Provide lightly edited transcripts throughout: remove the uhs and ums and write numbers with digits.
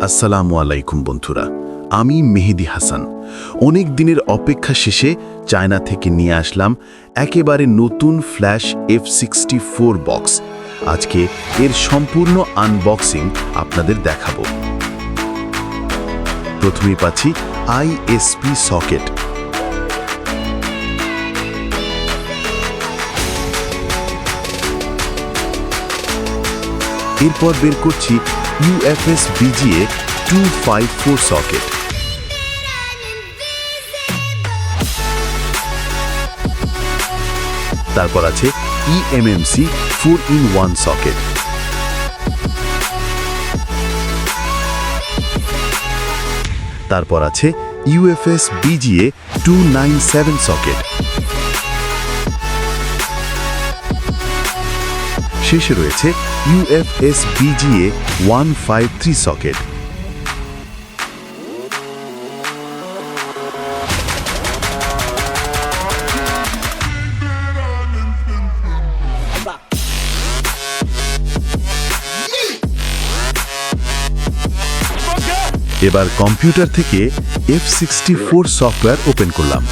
আসসালামু আলাইকুম বন্ধুরা, আমি মেহেদি হাসান। অনেক দিনের অপেক্ষা শেষে চায়না থেকে নিয়ে আসলাম একেবারে নতুন ফ্ল্যাশ F64 বক্স। আজকে এর সম্পূর্ণ আনবক্সিং আপনাদের দেখাবো। প্রথমেই পাচ্ছি ISP সকেট। এরপর বের করছি UFS BGA 254 সকেট। তারপর আছে eMMC 4-in-1 সকেট। তারপর আছে UFS BGA 297 সকেট। শেষে রয়েছে UFS BGA 153 সকেট। এবার কম্পিউটার থেকে F64 সফটওয়্যার ওপেন করলাম।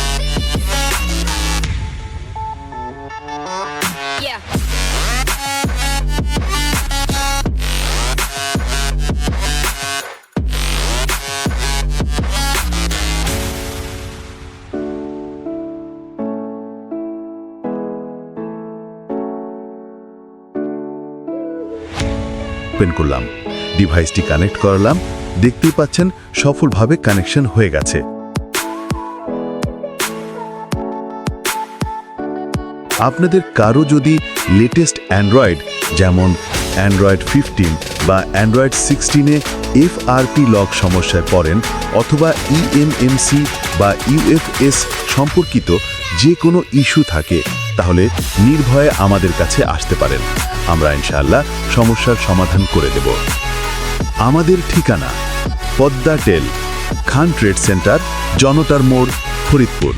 ডিভাইসটি কানেক্ট করলাম। দেখতেই পাচ্ছেন সফলভাবে কানেকশন হয়ে গেছে। আপনাদের কারো যদি লেটেস্ট অ্যান্ড্রয়েড যেমন অ্যান্ড্রয়েড 15 বা অ্যান্ড্রয়েড 16-এ FRP লক সমস্যায় পড়েন অথবা eMMC বা UFS সম্পর্কিত যে কোনো ইস্যু থাকে, তাহলে নির্ভয়ে আমাদের কাছে আসতে পারেন। আমরা ইনশাআল্লাহ সমস্যার সমাধান করে দেব। আমাদের ঠিকানা পদ্মা টেল, খান ট্রেড সেন্টার, জনতার মোড়, ফরিদপুর।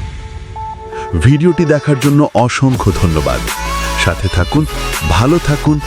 ভিডিওটি দেখার জন্য অসংখ্য ধন্যবাদ। সাথে থাকুন, ভালো থাকুন।